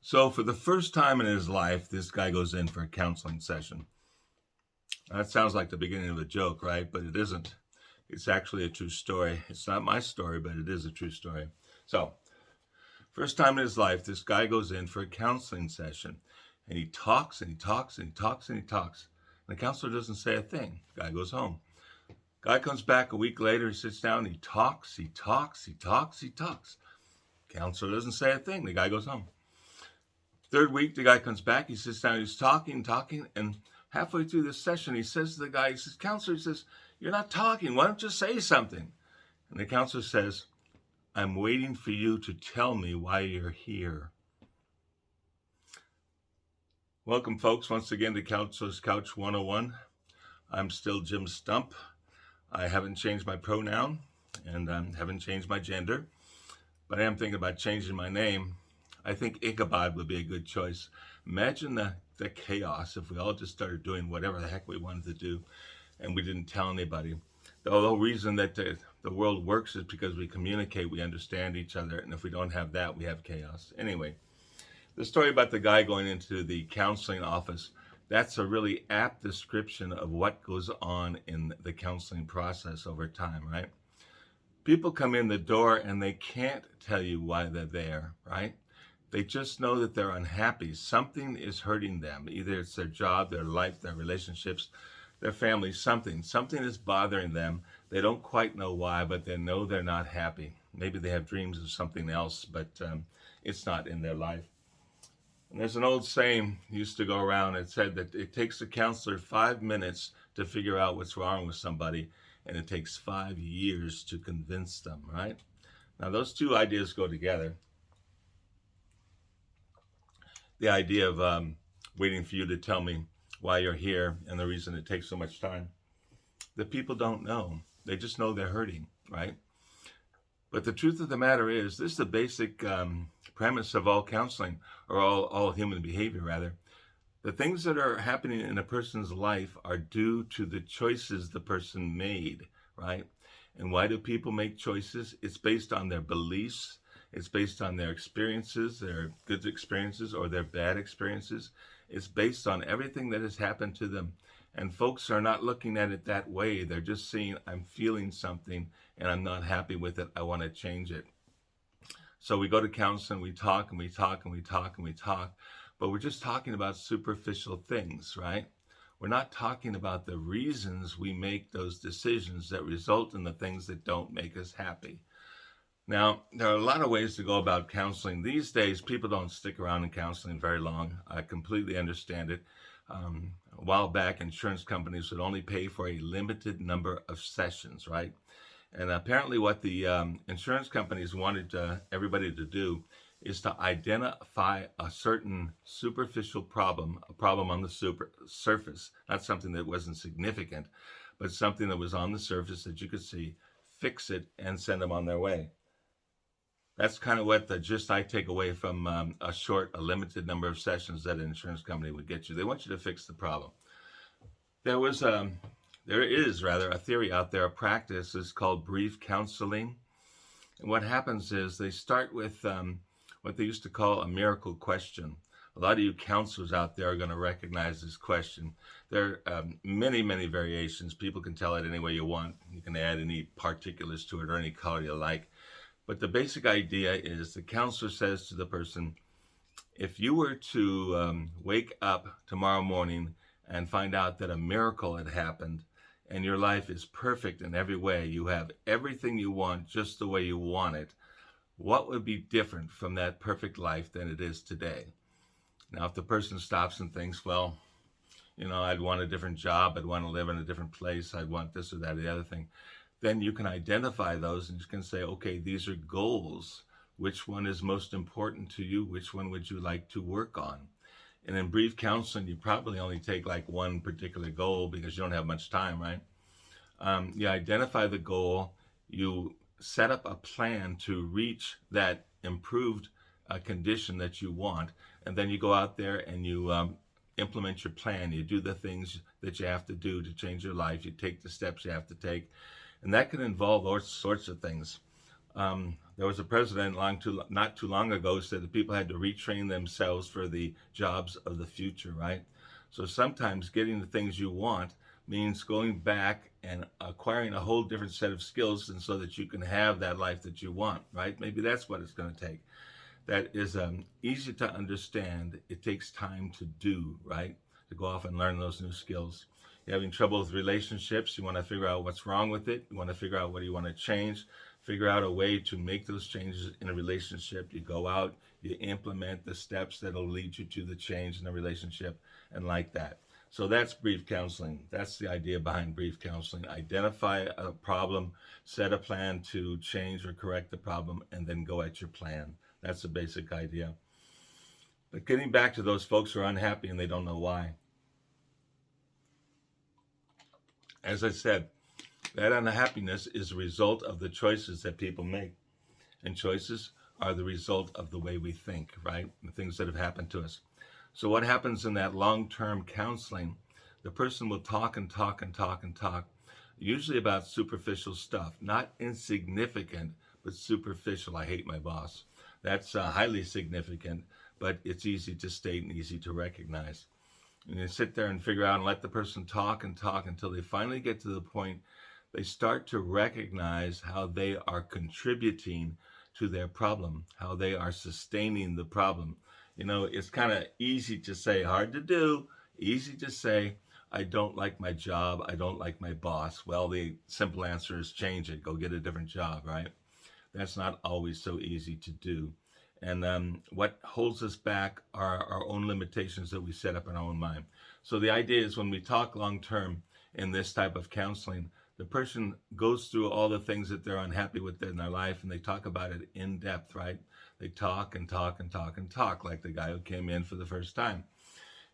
So for the first time in his life, this guy goes in for a counseling session. That sounds like the beginning of a joke, right? But it isn't. It's actually a true story. It's not my story, but it is a true story. So, first time in his life, this guy goes in for a counseling session. And he talks and he talks and he talks and he talks. And the counselor doesn't say a thing. The guy goes home. Guy comes back a week later, he sits down, he talks, he talks, he talks, he talks. Counselor doesn't say a thing. The guy goes home. Third week, the guy comes back, he sits down, he's talking, and halfway through this session, he says to the guy, he says, Counselor, he says, you're not talking, why don't you say something? And the counselor says, I'm waiting for you to tell me why you're here. Welcome, folks, once again to Counselor's Couch 101. I'm still Jim Stump. I haven't changed my pronoun and haven't changed my gender, but I am thinking about changing my name. I think Ichabod would be a good choice. Imagine the chaos if we all just started doing whatever the heck we wanted to do and we didn't tell anybody. The whole reason that the world works is because we communicate, we understand each other, and if we don't have that, we have chaos. Anyway, the story about the guy going into the counseling office, that's a really apt description of what goes on in the counseling process over time, right? People come in the door and they can't tell you why they're there, right? They just know that they're unhappy. Something is hurting them. Either it's their job, their life, their relationships, their family, something. Something is bothering them. They don't quite know why, but they know they're not happy. Maybe they have dreams of something else, but it's not in their life. And there's an old saying used to go around. It said that it takes a counselor 5 minutes to figure out what's wrong with somebody, and it takes 5 years to convince them, right? Now, those two ideas go together. The idea of waiting for you to tell me why you're here and the reason it takes so much time. The people don't know. They just know they're hurting, right? But the truth of the matter is, this is the basic premise of all counseling, or all human behavior, rather. The things that are happening in a person's life are due to the choices the person made, right? And why do people make choices? It's based on their beliefs. It's based on their experiences, their good experiences or their bad experiences. It's based on everything that has happened to them. And folks are not looking at it that way. They're just seeing, I'm feeling something and I'm not happy with it. I want to change it. So we go to counseling, we talk and we talk and we talk and we talk, but we're just talking about superficial things, right? We're not talking about the reasons we make those decisions that result in the things that don't make us happy. Now, there are a lot of ways to go about counseling. These days, people don't stick around in counseling very long. I completely understand it. A while back, insurance companies would only pay for a limited number of sessions, right? And apparently what the insurance companies wanted everybody to do is to identify a certain superficial problem, a problem on the surface, not something that wasn't significant, but something that was on the surface that you could see, fix it, and send them on their way. That's kind of what the gist I take away from a limited number of sessions that an insurance company would get you. They want you to fix the problem. There is a theory out there, a practice is called brief counseling. And what happens is they start with what they used to call a miracle question. A lot of you counselors out there are going to recognize this question. There are many, many variations. People can tell it any way you want. You can add any particulars to it or any color you like. But the basic idea is the counselor says to the person, if you were to wake up tomorrow morning and find out that a miracle had happened and your life is perfect in every way, you have everything you want just the way you want it, what would be different from that perfect life than it is today? Now, if the person stops and thinks, well, I'd want a different job, I'd want to live in a different place, I'd want this or that or the other thing, then you can identify those and you can say, okay, these are goals. Which one is most important to you? Which one would you like to work on? And in brief counseling, you probably only take like one particular goal because you don't have much time, right? You identify the goal, you set up a plan to reach that improved condition that you want, and then you go out there and you implement your plan. You do the things that you have to do to change your life. You take the steps you have to take. And that can involve all sorts of things. There was a president not too long ago who said that people had to retrain themselves for the jobs of the future, right? So sometimes getting the things you want means going back and acquiring a whole different set of skills, and so that you can have that life that you want, right? Maybe that's what it's going to take. That is easy to understand. It takes time to do, right? To go off and learn those new skills. You're having trouble with relationships. You want to figure out what's wrong with it. You want to figure out what you want to change. Figure out a way to make those changes in a relationship. You go out, you implement the steps that'll lead you to the change in the relationship, and like that. So that's brief counseling. That's the idea behind brief counseling. Identify a problem, set a plan to change or correct the problem, and then go at your plan. That's the basic idea. But getting back to those folks who are unhappy and they don't know why. As I said, that unhappiness is a result of the choices that people make. And choices are the result of the way we think, right? The things that have happened to us. So what happens in that long-term counseling, the person will talk and talk and talk and talk, usually about superficial stuff, not insignificant, but superficial. I hate my boss. That's highly significant, but it's easy to state and easy to recognize. And you sit there and figure out and let the person talk and talk until they finally get to the point they start to recognize how they are contributing to their problem, how they are sustaining the problem. You know, it's kind of easy to say, hard to do, easy to say, I don't like my job, I don't like my boss. Well, the simple answer is change it, go get a different job, right? That's not always so easy to do. And what holds us back are our own limitations that we set up in our own mind. So the idea is when we talk long term in this type of counseling, the person goes through all the things that they're unhappy with in their life, and they talk about it in depth, right? They talk and talk and talk and talk, like the guy who came in for the first time.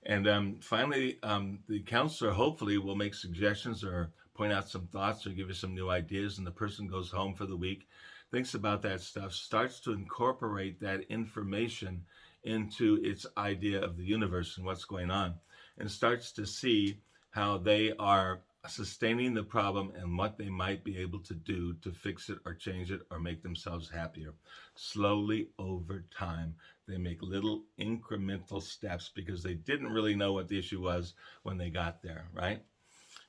And finally, the counselor hopefully will make suggestions or point out some thoughts or give you some new ideas, and the person goes home for the week, thinks about that stuff, starts to incorporate that information into its idea of the universe and what's going on, and starts to see how they are sustaining the problem and what they might be able to do to fix it or change it or make themselves happier. Slowly over time, they make little incremental steps because they didn't really know what the issue was when they got there, right?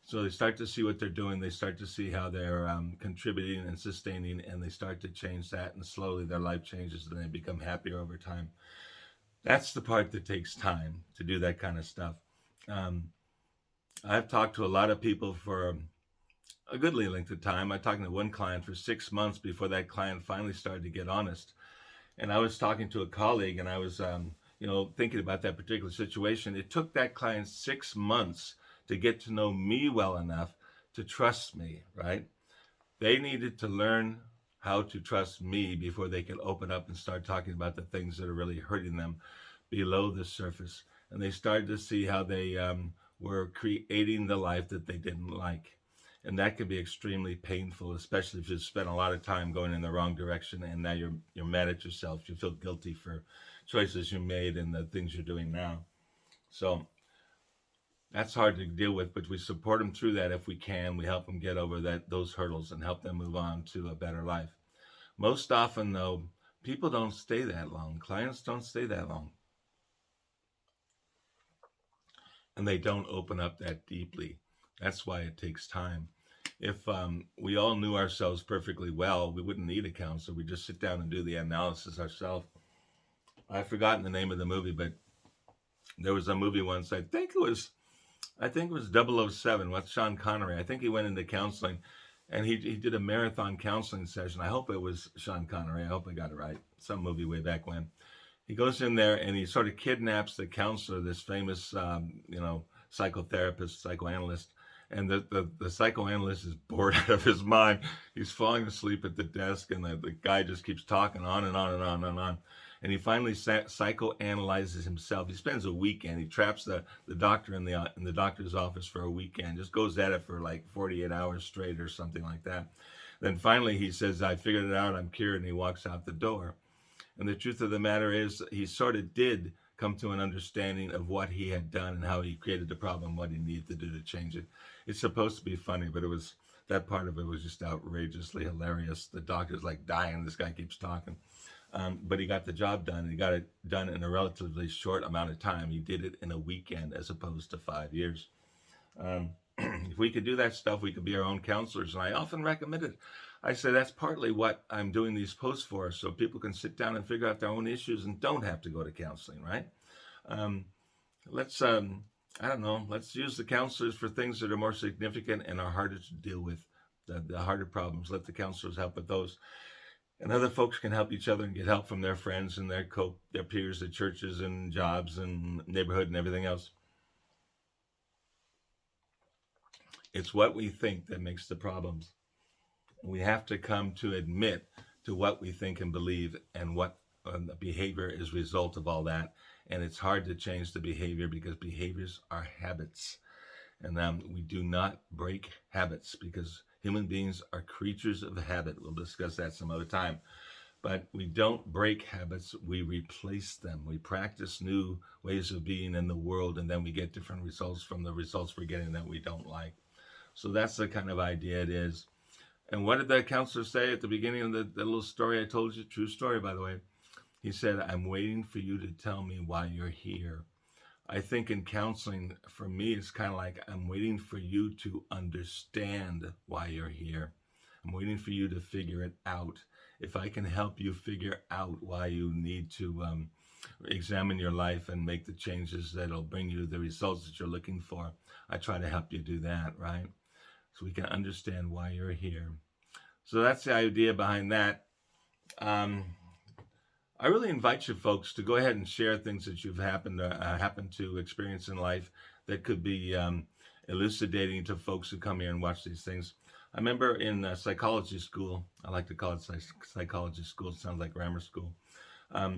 So they start to see what they're doing. They start to see how they're contributing and sustaining, and they start to change that, and slowly their life changes and they become happier over time. That's the part that takes time to do that kind of stuff. Um, I've talked to a lot of people for a goodly length of time. I talked to one client for 6 months before that client finally started to get honest. And I was talking to a colleague, and I was, thinking about that particular situation. It took that client 6 months to get to know me well enough to trust me, right? They needed to learn how to trust me before they could open up and start talking about the things that are really hurting them below the surface. And they started to see how they were creating the life that they didn't like. And that can be extremely painful, especially if you've spent a lot of time going in the wrong direction and now you're mad at yourself. You feel guilty for choices you made and the things you're doing now. So that's hard to deal with, but we support them through that if we can. We help them get over those hurdles and help them move on to a better life. Most often, though, people don't stay that long. Clients don't stay that long. And they don't open up that deeply. That's why it takes time. If we all knew ourselves perfectly well, we wouldn't need a counselor. We just sit down and do the analysis ourselves. I've forgotten the name of the movie, but there was a movie once. I think it was 007 with Sean Connery. I think he went into counseling, and he did a marathon counseling session. I hope it was Sean Connery. I hope I got it right. Some movie way back when. He goes in there and he sort of kidnaps the counselor, this famous, psychotherapist, psychoanalyst. And the psychoanalyst is bored out of his mind. He's falling asleep at the desk, and the guy just keeps talking on and on and on and on. And he finally psychoanalyzes himself. He spends a weekend. He traps the doctor in the doctor's office for a weekend. Just goes at it for like 48 hours straight or something like that. Then finally he says, I figured it out. I'm cured. And he walks out the door. And the truth of the matter is he sort of did come to an understanding of what he had done and how he created the problem, what he needed to do to change it. It's supposed to be funny, but it was That part of it was just outrageously hilarious. The doctor's like dying. This guy keeps talking. But he got the job done. He got it done in a relatively short amount of time. He did it in a weekend as opposed to 5 years. Um, if we could do that stuff, we could be our own counselors. And I often recommend it. I say that's partly what I'm doing these posts for, so people can sit down and figure out their own issues and don't have to go to counseling, right? Um, let's, I don't know, let's use the counselors for things that are more significant and are harder to deal with, the harder problems. Let the counselors help with those. And other folks can help each other and get help from their friends and their peers at churches and jobs and neighborhood and everything else. It's what we think that makes the problems. We have to come to admit to what we think and believe and what the behavior is a result of all that. And it's hard to change the behavior because behaviors are habits. And we do not break habits because human beings are creatures of habit. We'll discuss that some other time. But we don't break habits, we replace them. We practice new ways of being in the world, and then we get different results from the results we're getting that we don't like. So that's the kind of idea it is. And what did the counselor say at the beginning of the little story I told you? True story, by the way. He said, I'm waiting for you to tell me why you're here. I think in counseling, for me, it's kind of like I'm waiting for you to understand why you're here. I'm waiting for you to figure it out. If I can help you figure out why you need to examine your life and make the changes that'll bring you the results that you're looking for, I try to help you do that, right? So we can understand why you're here. So that's the idea behind that. I really invite you folks to go ahead and share things that you've happened to experience in life that could be elucidating to folks who come here and watch these things. I remember in psychology school, I like to call it psychology school. It sounds like grammar school.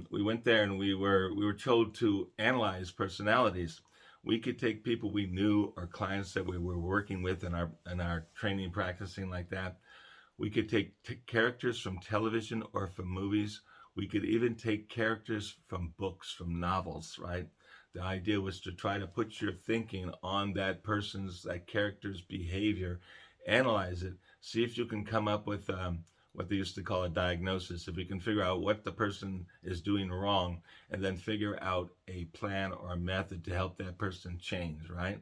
We went there and we were told to analyze personalities. We could take people we knew or clients that we were working with in our training, practicing like that. We could take characters from television or from movies. We could even take characters from books, from novels, right? The idea was to try to put your thinking on that character's behavior, analyze it, see if you can come up with what they used to call a diagnosis. If we can figure out what the person is doing wrong, and then figure out a plan or a method to help that person change, right?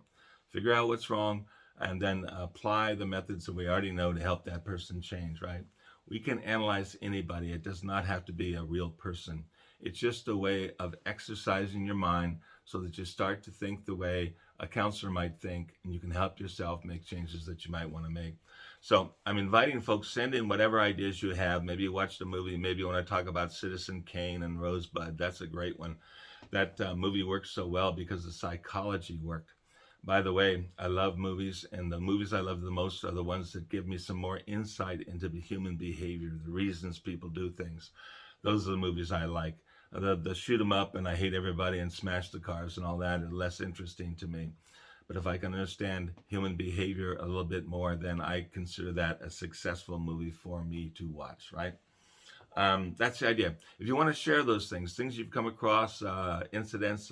Figure out what's wrong, and then apply the methods that we already know to help that person change, right? We can analyze anybody. It does not have to be a real person. It's just a way of exercising your mind so that you start to think the way a counselor might think, and you can help yourself make changes that you might want to make. So I'm inviting folks, send in whatever ideas you have. Maybe you watched a movie. Maybe you want to talk about Citizen Kane and Rosebud. That's a great one. That movie works so well because the psychology worked. By the way, I love movies, and the movies I love the most are the ones that give me some more insight into the human behavior, the reasons people do things. Those are the movies I like. The shoot 'em up and I hate everybody and smash the cars and all that are less interesting to me. But if I can understand human behavior a little bit more, then I consider that a successful movie for me to watch, right? That's the idea. If you want to share those things you've come across, incidents,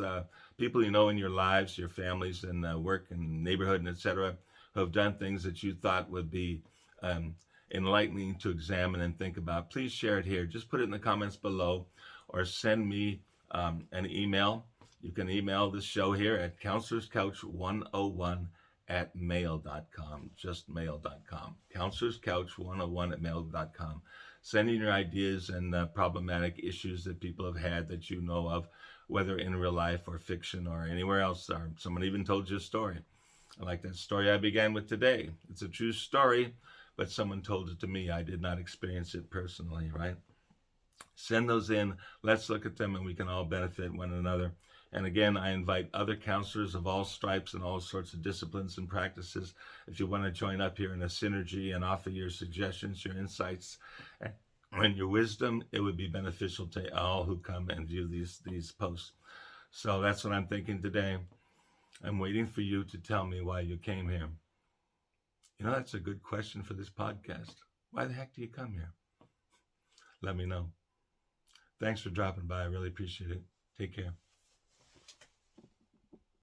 people you know in your lives, your families, and work and neighborhood, and etc., who have done things that you thought would be enlightening to examine and think about, please share it here. Just put it in the comments below, or send me an email. You can email this show here at counselorscouch101@mail.com, just mail.com, counselorscouch101@mail.com. Send in your ideas and problematic issues that people have had that you know of, whether in real life or fiction or anywhere else. Or someone even told you a story. I like that story I began with today. It's a true story, but someone told it to me. I did not experience it personally, right? Send those in. Let's look at them and we can all benefit one another. And again, I invite other counselors of all stripes and all sorts of disciplines and practices. If you want to join up here in a synergy and offer your suggestions, your insights, and your wisdom, it would be beneficial to all who come and view these posts. So that's what I'm thinking today. I'm waiting for you to tell me why you came here. You know, that's a good question for this podcast. Why the heck do you come here? Let me know. Thanks for dropping by. I really appreciate it. Take care.